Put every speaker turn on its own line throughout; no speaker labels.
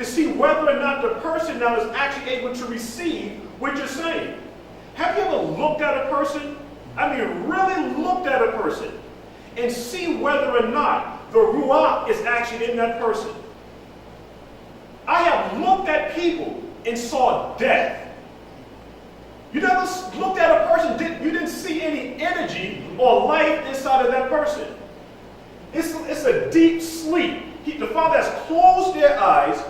to see whether or not the person now is actually able to receive what you're saying. Have you ever looked at a person? I mean, really looked at a person and see whether or not the Ruach is actually in that person? I have looked at people and saw death. You never looked at a person, you didn't see any energy or life inside of that person. It's a deep sleep. The Father has closed their eyes.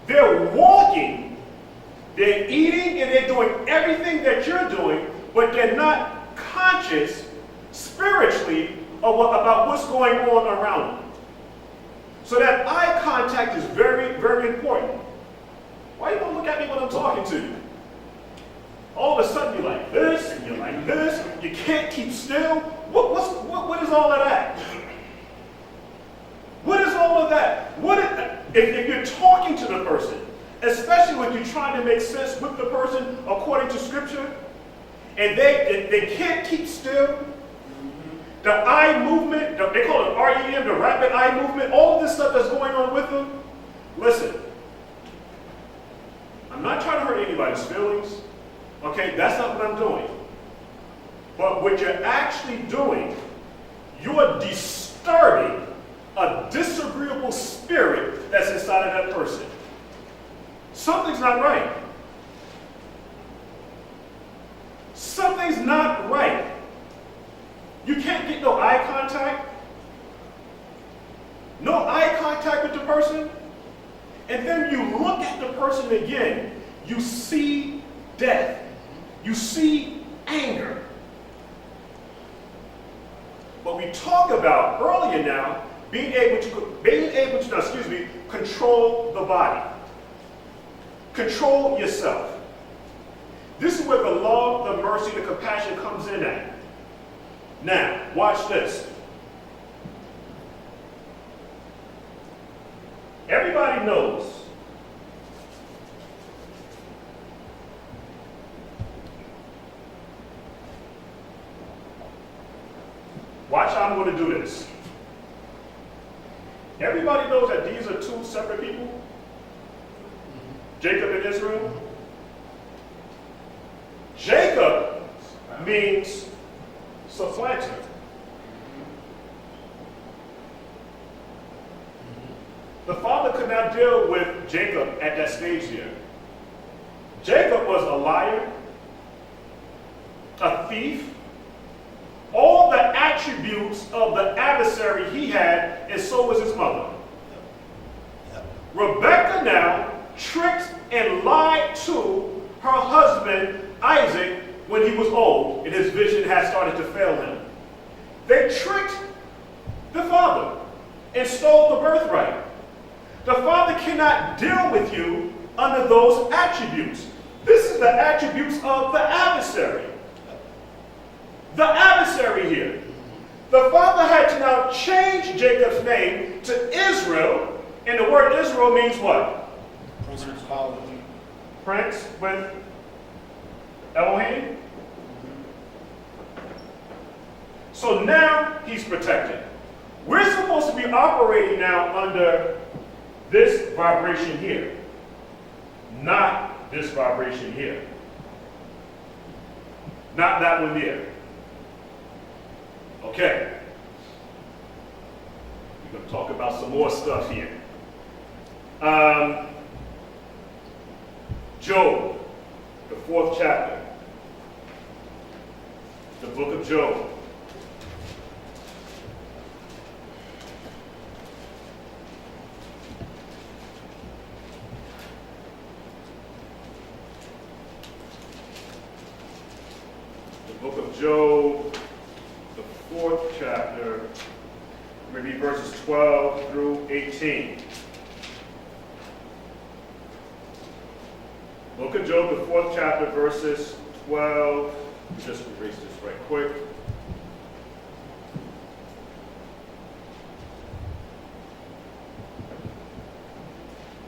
They're walking, they're eating, and they're doing everything that you're doing, but they're not conscious spiritually about what's going on around them. So that eye contact is very, very important. Why you don't look at me when I'm talking to you? All of a sudden you're like this, and you're like this, you can't keep still. What is all of that? What is all of that? If you're talking to the person, especially when you're trying to make sense with the person according to Scripture, and they can't keep still, the eye movement, they call it REM, the rapid eye movement, all of this stuff that's going on with them, listen, I'm not trying to hurt anybody's feelings, okay? That's not what I'm doing. But what you're actually doing, you're disturbing a disagreeable spirit that's inside of that person. Something's not right. Something's not right. You can't get no eye contact. No eye contact with the person. And then you look at the person again. You see death. You see anger. But we talked about earlier now being able to control the body. Control yourself. This is where the love, the mercy, the compassion comes in at. Now, watch this. Everybody knows watch how I'm going to do this. Everybody knows that these are two separate people. Jacob and Israel. Jacob means supplanter. The father could not deal with Jacob at that stage here. Jacob was a liar, a thief, all the attributes of the adversary he had, and so was his mother. Rebekah now tricked and lied to her husband Isaac when he was old and his vision had started to fail him. They tricked the father and stole the birthright. The father cannot deal with you under those attributes. This is the attributes of the adversary. The adversary here. The father had to now change Jacob's name to Israel, and the word Israel means what?
Principality.
Prince with Elohim. So now he's protected. We're supposed to be operating now under this vibration here, not this vibration here. Not that one there. Okay. We're going to talk about some more stuff here. Job, the 4th chapter. The book of Job. The book of Job, the 4th chapter, maybe verses 12 through 18. Book of Job, the 4th chapter, verses 12. Just erase this right quick.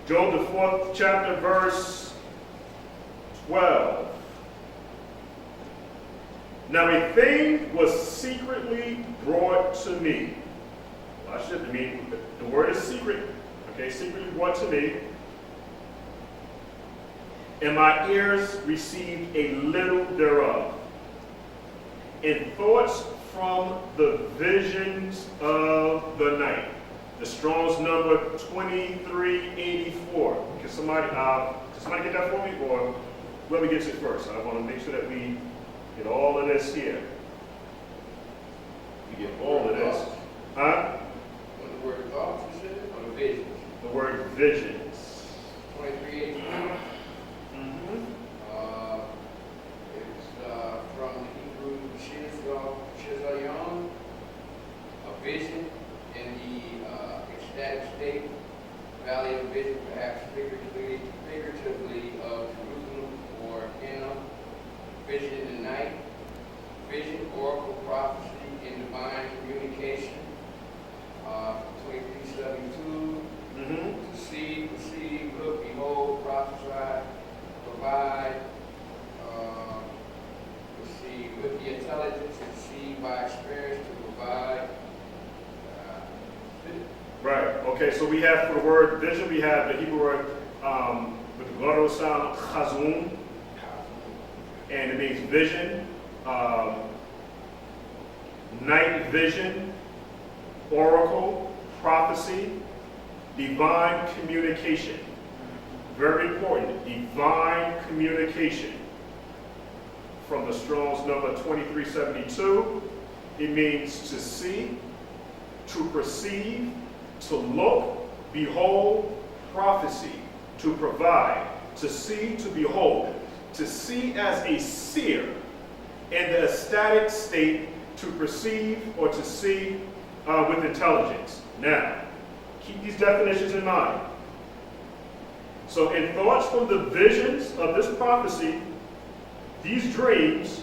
Job, the 4th chapter, verse 12. Now a thing was secretly brought to me. Watch it. I mean, the word is secret. Okay, secretly brought to me. and my ears received a little thereof. And thoughts from the visions of the night. The Strong's number 2384. Can somebody get that for me, or whoever gets it first? I want to make sure that we get all of this here. We get all of this. Huh?
What the word thoughts, you said, or the visions?
The word visions.
23:18. It's from the Hebrew Shizayon, a vision in the ecstatic state, valley of vision, perhaps figuratively of Jerusalem or Canaan, vision in the night, vision, oracle, prophecy, in divine communication, 23:72. To see, perceive, look, behold, prophesy, provide, with the intelligence and see by experience to provide.
Right. Okay. So we have for the word vision, we have the Hebrew word with the glottal sound chazun, and it means vision, night vision, oracle, prophecy, divine communication. Very important. Divine communication. From the Strong's number 2372, it means to see, to perceive, to look, behold, prophecy, to provide, to see, to behold, to see as a seer, in the ecstatic state, to perceive or to see with intelligence. Now, keep these definitions in mind. So in thoughts from the visions of this prophecy, these dreams,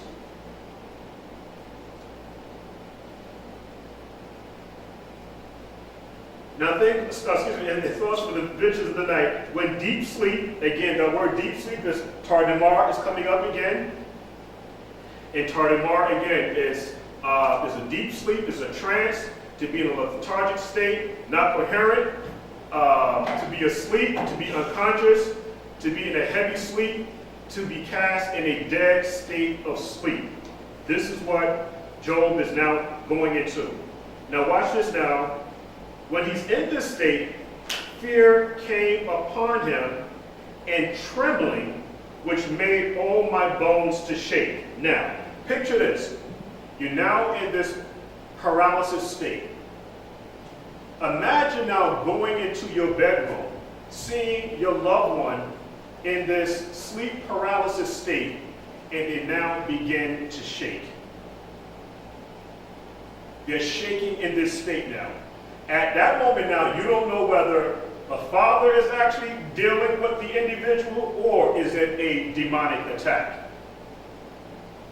now think, in thoughts from the visions of the night, when deep sleep, again, the word deep sleep is Tardimar is coming up again. And Tardimar, again, is a deep sleep, is a trance, to be in a lethargic state, not coherent, to be asleep, to be unconscious, to be in a heavy sleep, to be cast in a dead state of sleep. This is what Job is now going into. Now watch this now. When he's in this state, fear came upon him, and trembling, which made all my bones to shake. Now, picture this. You're now in this paralysis state. Imagine now going into your bedroom, seeing your loved one in this sleep paralysis state, and they now begin to shake. They're shaking in this state now. At that moment now, you don't know whether a father is actually dealing with the individual or is it a demonic attack.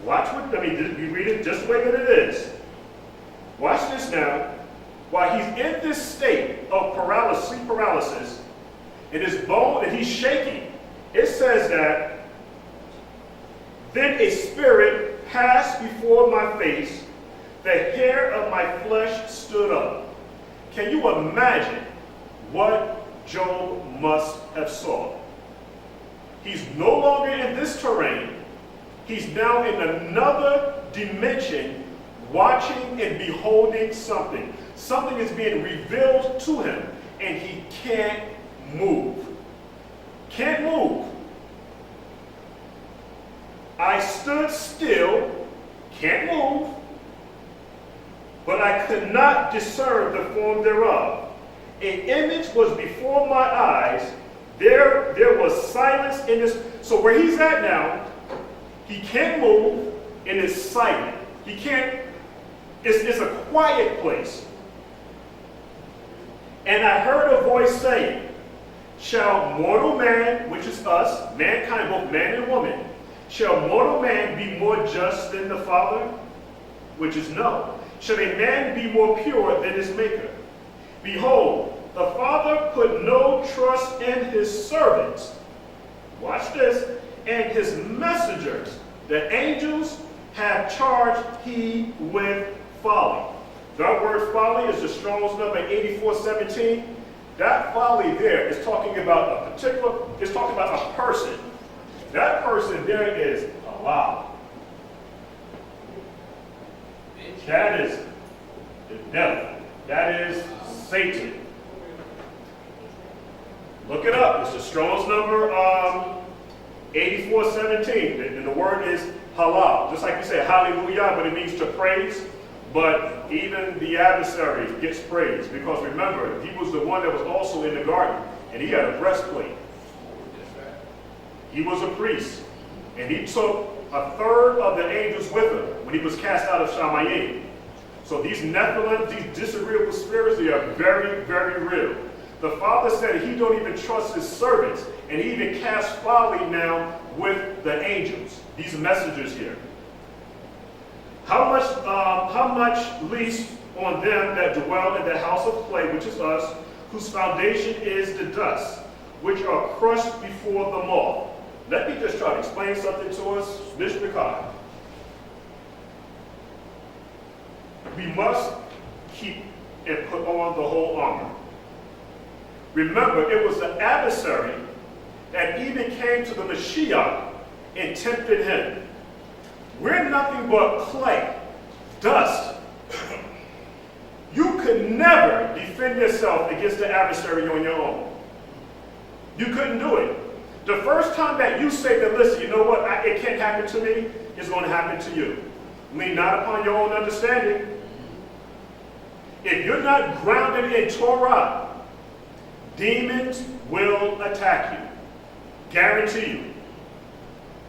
Watch what, you read it just the way that it is. Watch this now. While he's in this state of paralysis, sleep paralysis, and his bone, and he's shaking, it says that, then a spirit passed before my face, the hair of my flesh stood up. Can you imagine what Job must have saw? He's no longer in this terrain. He's now in another dimension, watching and beholding something. Something is being revealed to him, and he can't move. Can't move. I stood still, can't move, but I could not discern the form thereof. An image was before my eyes. There was silence in this. So where he's at now, he can't move, and it's silent. He can't, it's a quiet place. And I heard a voice saying, shall mortal man, which is us, mankind, both man and woman, shall mortal man be more just than the Father? Which is no. Shall a man be more pure than his maker? Behold, the Father put no trust in his servants. Watch this. And his messengers, the angels, have charged he with folly. That word folly is the Strong's number 8417. That folly there is talking about a particular, it's talking about a person. That person there is Allah. That is the devil. That is Satan. Look it up. It's the Strong's number 8417. And the word is halal. Just like you say hallelujah, but it means to praise. But even the adversary gets praise. Because remember, he was the one that was also in the garden. And he had a breastplate. He was a priest. And he took a third of the angels with him when he was cast out of Shamayim. So these Nephilim, these disagreeable spirits, they are very, very real. The Father said he don't even trust his servants, and he even casts folly now with the angels, these messengers here. How much least on them that dwell in the house of clay, which is us, whose foundation is the dust, which are crushed before the moth. Let me just try to explain something to us. Mishpachah. We must keep and put on the whole armor. Remember, it was the adversary that even came to the Mashiyach and tempted him. We're nothing but clay, dust. You could never defend yourself against the adversary on your own. You couldn't do it. The first time that you say that, listen, you know what, it can't happen to me, it's going to happen to you. Lean not upon your own understanding. If you're not grounded in Torah, demons will attack you. Guarantee you.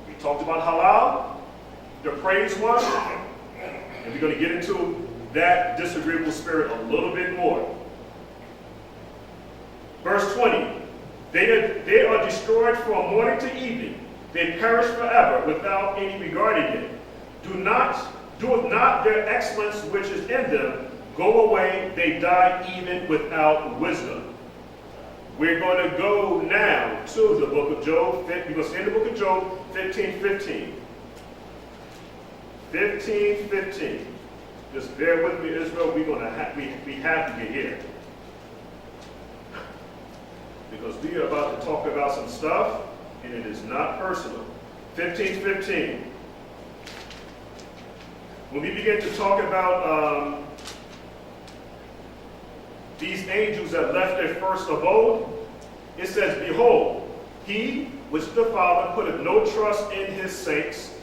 We talked about halal, the praise one, and we're going to get into that disagreeable spirit a little bit more. Verse 20. They are destroyed from morning to evening. They perish forever without any regarding it. Doeth not their excellence which is in them go away. They die even without wisdom. We're going to go now to the book of Job. We're going to stay in the book of Job 15:15. 15:15. Just bear with me, Israel. We have to get here. Because we are about to talk about some stuff, and it is not personal. 15:15. When we begin to talk about these angels that left their first abode, it says, behold, he, which the Father, putteth no trust in his saints.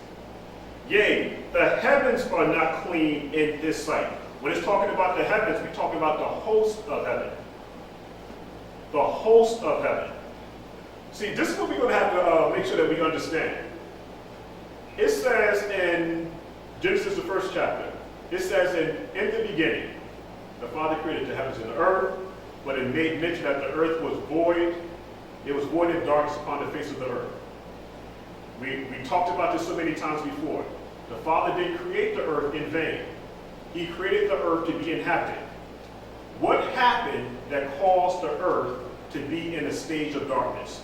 Yea, the heavens are not clean in his sight. When it's talking about the heavens, we're talking about the host of heaven. The host of heaven. See, this is what we're going to have to make sure that we understand. It says in Genesis, the first chapter, it says in the beginning, the Father created the heavens and the earth, but it made mention that the earth was void. It was void and darkness upon the face of the earth. We talked about this so many times before. The Father didn't create the earth in vain. He created the earth to be inhabited. What happened that caused the earth to be in a stage of darkness?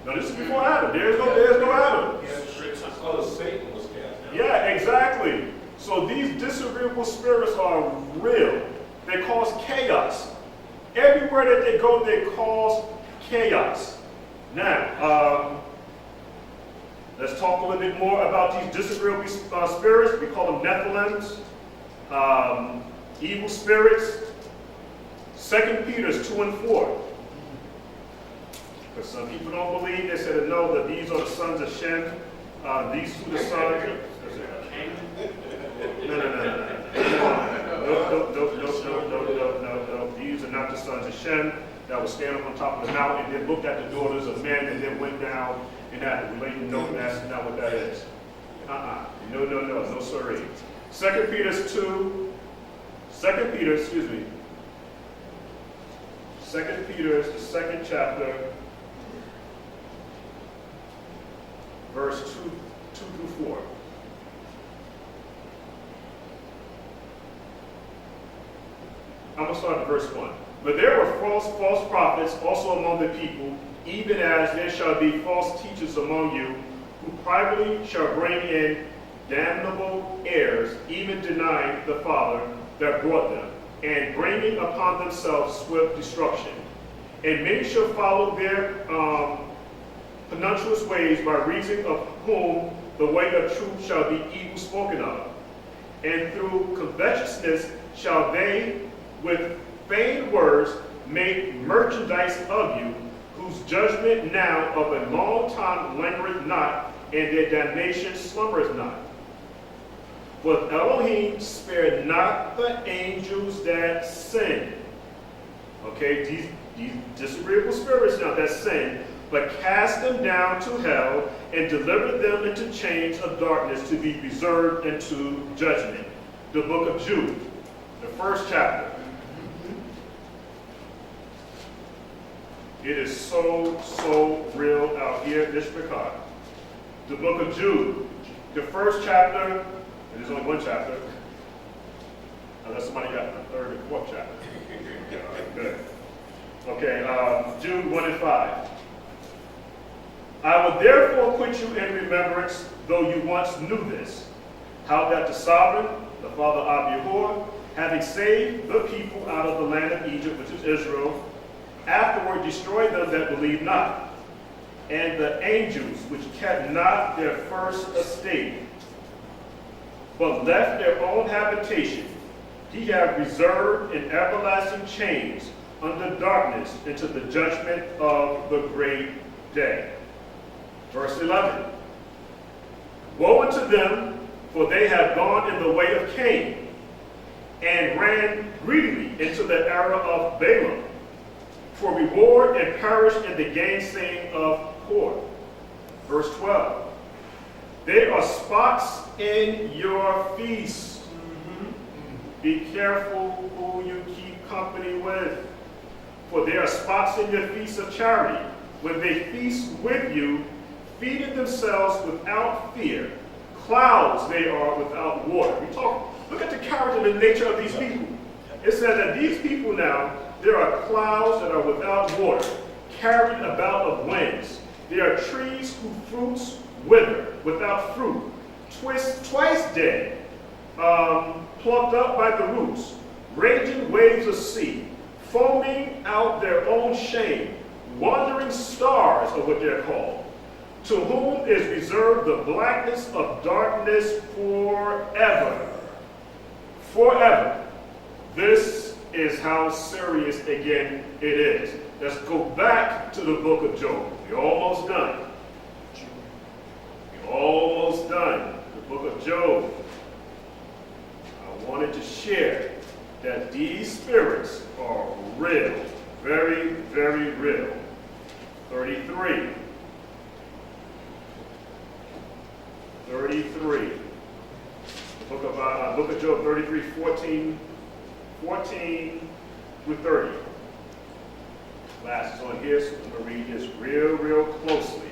No, this is before Adam. There's no Adam.
Satan was cast down.
Yeah, exactly. So these disagreeable spirits are real. They cause chaos. Everywhere that they go, they cause chaos. Now, let's talk a little bit more about these disagreeable spirits. We call them Nephilims, evil spirits. 2 Peter 2:4. Because some people don't believe, they said to know that these are the sons of Shem. These two the sons. No. These are not the sons of Shem that would stand up on top of the mountain and then looked at the daughters of men and then went down and had a related. No, that's not what that is. No, sorry. 2 Peter, the second chapter, verse 2 through 4. I'm going to start at verse 1. But there were false prophets also among the people, even as there shall be false teachers among you, who privately shall bring in damnable errors, even denying the Father that brought them, and bringing upon themselves swift destruction. And many shall follow their pernicious ways, by reason of whom the way of truth shall be evil spoken of. And through covetousness shall they with feigned words make merchandise of you, whose judgment now of a long time lingereth not, and their damnation slumbereth not. For Elohim spared not the angels that sin. Okay, these disagreeable spirits now that sin, but cast them down to hell and delivered them into chains of darkness to be reserved unto judgment. The book of Jude, the first chapter. It is so real out here in this regard. The book of Jude, the first chapter, and there's only one chapter, unless somebody got the third and fourth chapter. All right, good. Okay, Jude 1 and 5. I will therefore put you in remembrance, though you once knew this, how that the sovereign, the father of Yahuah, having saved the people out of the land of Egypt, which is Israel, afterward destroyed them that believed not, and the angels which kept not their first estate, but left their own habitation, he hath reserved in everlasting chains under darkness into the judgment of the great day. Verse 11. Woe unto them, for they have gone in the way of Cain, and ran greedily into the error of Balaam, for reward, and perished in the gainsaying of Kor. Verse 12. There are spots in your feasts. Be careful who you keep company with. For there are spots in your feasts of charity, when they feast with you, feeding themselves without fear. Clouds they are without water. Look at the character and the nature of these people. It says that these people now, there are clouds that are without water, carried about of winds. There are trees whose fruits wither, without fruit, twice dead, plucked up by the roots, raging waves of sea, foaming out their own shame, wandering stars are what they're called, to whom is reserved the blackness of darkness forever. Forever. This is how serious, again, it is. Let's go back to the book of Job. We're almost done. We're almost done. The book of Job. I wanted to share that these spirits are real. Very, very real. 33. 33. The book of Job 33, 14 through 30. Last is on here, so I'm going to read this real closely.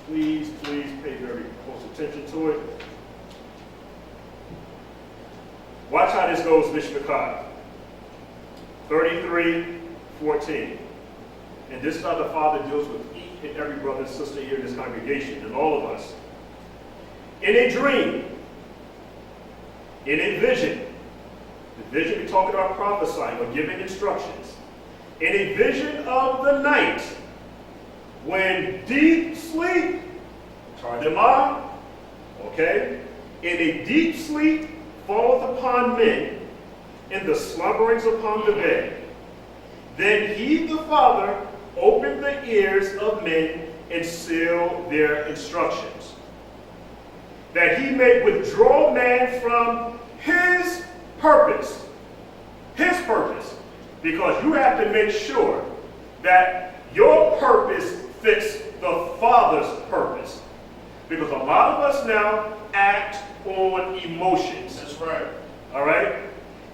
Please pay very close attention to it. Watch how this goes, Mishmachah. 33:14. And this is how the Father deals with each and every brother and sister here in this congregation, and all of us. In a dream, in a vision, the vision we're talking about prophesying or giving instructions. In a vision of the night, when deep sleep, Tardemah, okay? In a deep sleep falleth upon men, in the slumberings upon the bed. Then he, the Father, opened the ears of men and sealed their instructions, that he may withdraw man from his purpose. His purpose. Because you have to make sure that your purpose fits the Father's purpose. Because a lot of us now act on emotions.
That's right.
All right?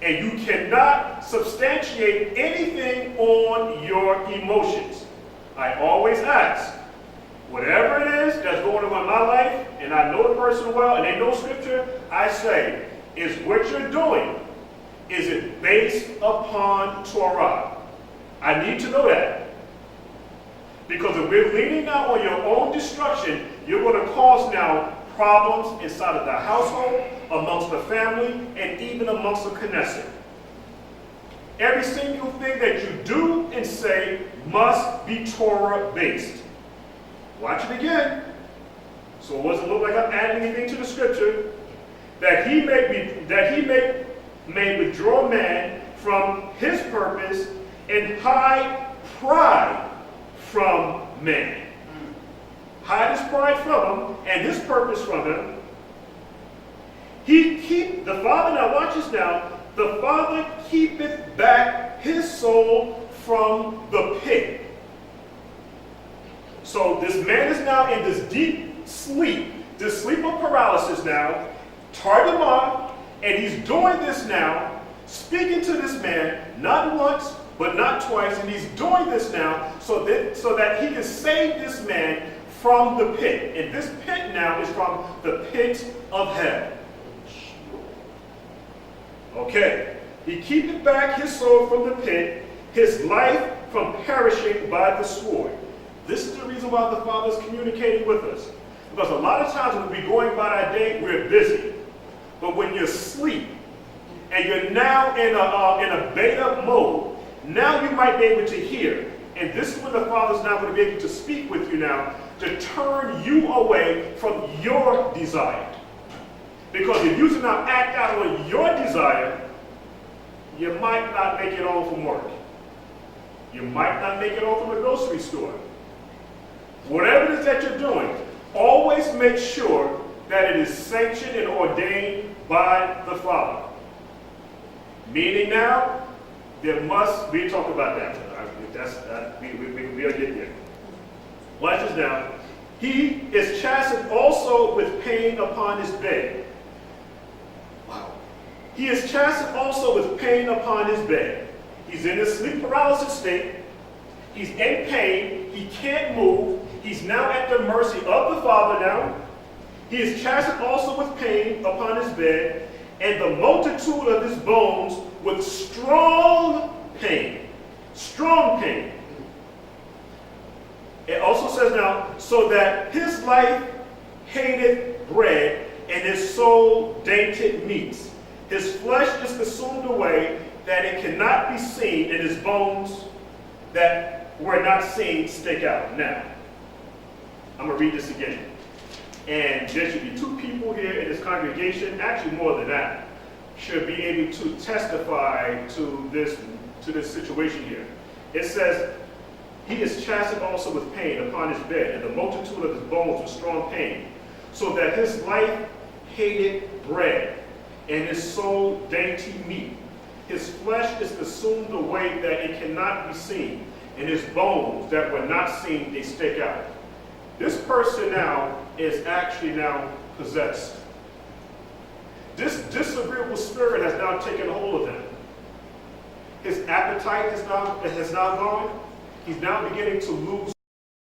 And you cannot substantiate anything on your emotions. I always ask, whatever it is that's going on in my life, and I know the person well, and they know Scripture, I say, is what you're doing, is it based upon Torah? I need to know that. Because if we're leaning now on your own destruction, you're going to cause now problems inside of the household, amongst the family, and even amongst the Knesset. Every single thing that you do and say must be Torah-based. Watch it again. So it doesn't look like I'm adding anything to the scripture. That he may withdraw man from his purpose and hide pride from man. Hide his pride from him and his purpose from him. The Father, now watch this now, the Father keepeth back his soul from the pit. So this man is now in this deep sleep, this sleep of paralysis now, Tardama, and he's doing this now, speaking to this man, not once, but not twice, and he's doing this now so that he can save this man from the pit. And this pit now is from the pit of hell. Okay, he keepeth back his soul from the pit, his life from perishing by the sword. This is the reason why the Father is communicating with us. Because a lot of times when we're going about our day, we're busy. But when you're asleep, and you're now in a beta mode, now you might be able to hear. And this is when the Father's now going to be able to speak with you now, to turn you away from your desire. Because if you do not act out on your desire, you might not make it home from work. You might not make it home from the grocery store. Whatever it is that you're doing, always make sure that it is sanctioned and ordained by the Father. Meaning now, there must, we talk about that. We'll get there. Watch this now. He is chastened also with pain upon his bed. Wow. He is chastened also with pain upon his bed. He's in a sleep paralysis state. He's in pain. He can't move. He's now at the mercy of the Father now. He is chastened also with pain upon his bed, and the multitude of his bones with strong pain. Strong pain. It also says now, so that his life hated bread, and his soul dainted meats. His flesh is consumed away, that it cannot be seen, and his bones that were not seen stick out. Now, I'm going to read this again. And there should be two people here in this congregation, actually more than that, should be able to testify to this situation here. It says, he is chastened also with pain upon his bed, and the multitude of his bones with strong pain, so that his life hated bread, and his soul dainty meat. His flesh is consumed away that it cannot be seen, and his bones that were not seen, they stick out. This person now is actually now possessed. This disagreeable spirit has now taken hold of him. His appetite has now gone. He's now beginning to lose